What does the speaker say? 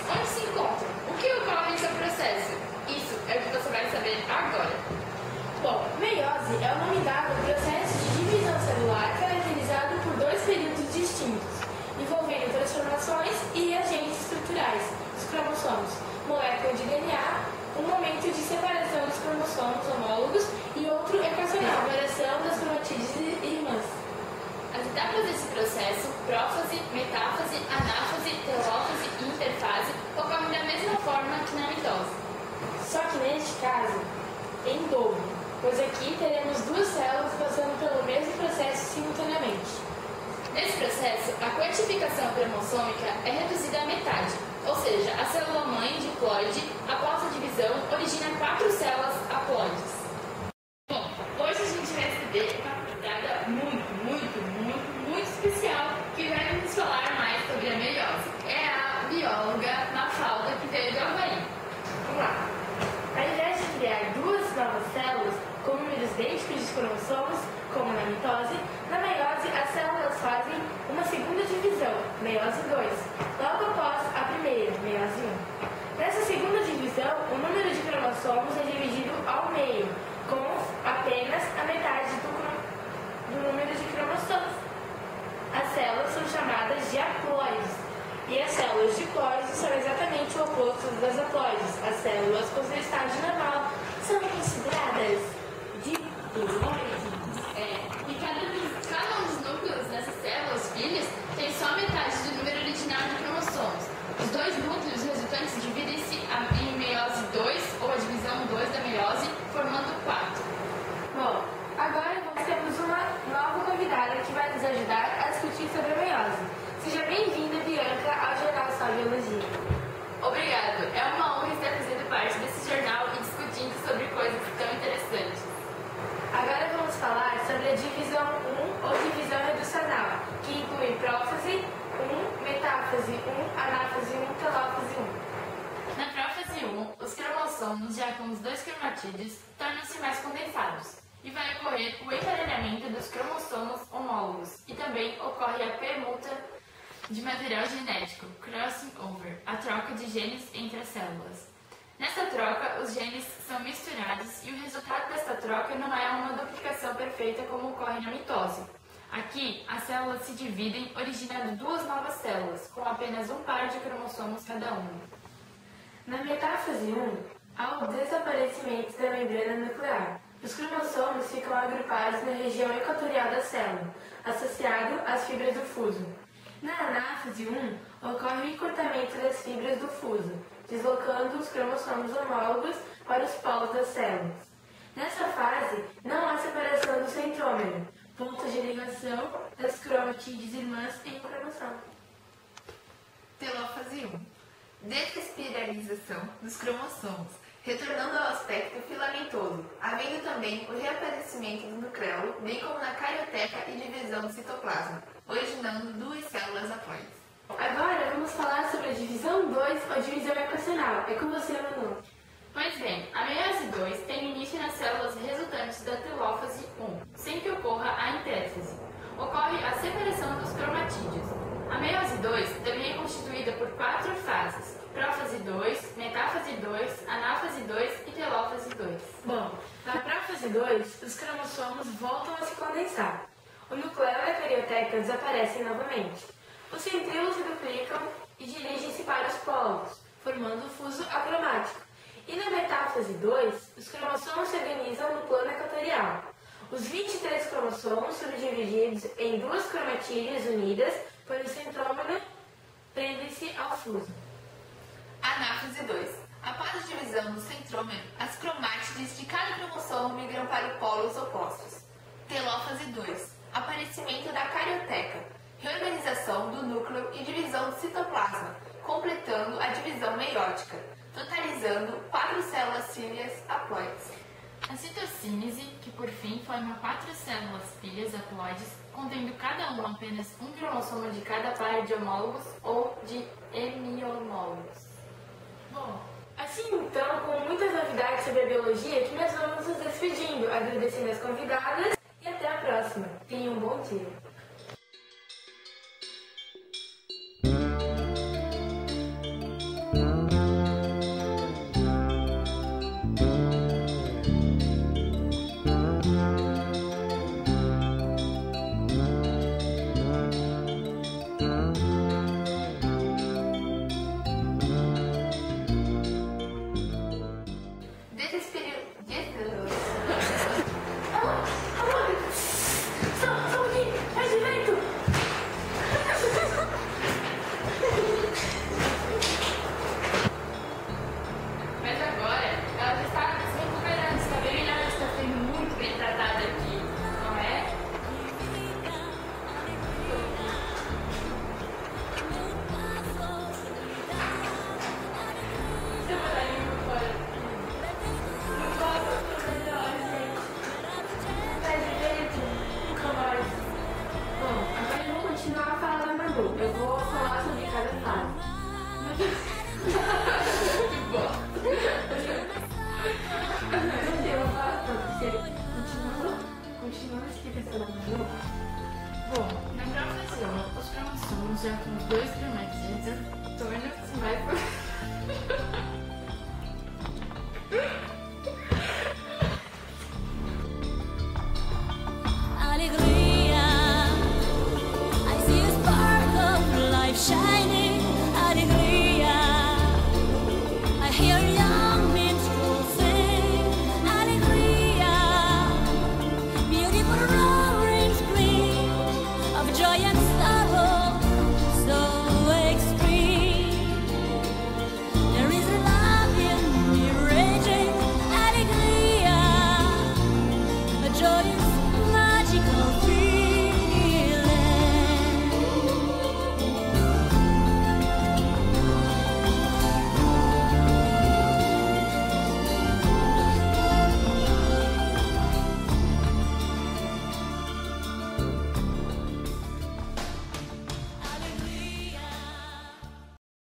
onde se encontram? O que ocorre em seu processo? Isso é o que você vai saber agora. Bom, meiose é o nome dado ao processo de divisão celular caracterizado por dois períodos distintos, envolvendo transformações e reagentes estruturais dos cromossomos, molécula de DNA, um momento de separação dos cromossomos homólogos e outro equacional, separação das cromatídeos irmãs. As etapas desse processo, prófase, metáfase, anáfase, telófase e interfase, ocorrem da mesma forma que na mitose. Só que neste caso, em dobro, pois aqui teremos duas células passando pelo mesmo processo simultaneamente. Nesse processo, a quantificação cromossômica é reduzida à metade, ou seja, a célula-mãe diploide, após a divisão, origina 4 células haploides. Bom, hoje a gente vai receber uma convidada muito especial que vai nos falar mais sobre a meiose. É a bióloga Mafalda, que veio de Havaí. Vamos lá. Ao invés de criar duas novas células com números idênticos de cromossomos, como na mitose, na meiose as células fazem uma segunda divisão, meiose 2, logo após a primeira, meiose 1. Nessa segunda divisão, o número de cromossomos é dividido ao meio, com apenas a metade do número de cromossomos. As células são chamadas de haploides, e as células diploides são exatamente o oposto das haploides. As células com seu estágio normal são consideradas diploides. E cada um dos núcleos dessas células filhas tem só metade do número original de cromossomos. Os dois núcleos resultantes dividem-se em meiose 2, ou a divisão 2 da meiose, formando 4. Bom, agora nós temos uma nova convidada que vai nos ajudar a discutir sobre a meiose. Seja bem-vinda, Bianca, ao Jornal Só Biologia. Obrigado! É uma honra estar fazendo parte desse jornal e discutindo sobre coisas tão interessantes. Agora vamos falar sobre a divisão 1 ou divisão reducional, que inclui prófase 1, metáfase 1, anáfase 1, telófase 1. Na prófase 1, os cromossomos, já com os dois cromatídeos, tornam-se mais condensados e vai ocorrer o emparelhamento dos cromossomos homólogos e também ocorre a permuta de material genético, crossing over, a troca de genes entre as células. Nessa troca, os genes são misturados e o resultado desta troca não é uma duplicação perfeita como ocorre na mitose. Aqui, as células se dividem, originando duas novas células, com apenas um par de cromossomos cada uma. Na metáfase 1, há o desaparecimento da membrana nuclear. Os cromossomos ficam agrupados na região equatorial da célula, associado às fibras do fuso. Na anáfase 1, ocorre o encurtamento das fibras do fuso, deslocando os cromossomos homólogos para os polos das células. Nessa fase, não há separação do centrômero, ponto de ligação das cromatídeos irmãs em um cromossomo. Telófase 1. Desespiralização dos cromossomos, retornando ao aspecto filamentoso, havendo também o reaparecimento do nucleolo, bem como na carioteca e divisão do citoplasma, originando duas células haploides. Agora vamos falar sobre a divisão 2 ou divisão equacional. É com você, Manu. Pois bem, a meiose 2 tem início nas células resultantes da telófase 1, sem que ocorra a intérfase. Ocorre a separação dos cromatídeos. A meiose 2 também é constituída por 4 fases: prófase 2, metáfase 2, anáfase 2 e telófase 2. Bom, na prófase 2, os cromossomos voltam a se condensar. O nucleolo e a carioteca desaparecem novamente. Os centríolos se duplicam e dirigem-se para os polos, formando o fuso acromático. E na metáfase 2, os cromossomos se organizam no plano equatorial. Os 23 cromossomos são divididos em duas cromatídeas unidas pelo centrômero, prendem-se ao fuso. Anáfase 2. Após a divisão do centrômero, as cromátides de cada cromossomo migram para os polos opostos. Telófase 2. Aparecimento da carioteca, reorganização do núcleo e divisão do citoplasma, completando a divisão meiótica, totalizando 4 células filhas haploides. A citocínese, que por fim forma 4 células filhas haploides, contendo cada uma apenas um cromossomo de cada par de homólogos ou de hemihomólogos. Bom, assim então, com muitas novidades sobre a biologia, que nós vamos nos despedindo, agradecendo as convidadas e até a próxima. Tenham um bom dia. mais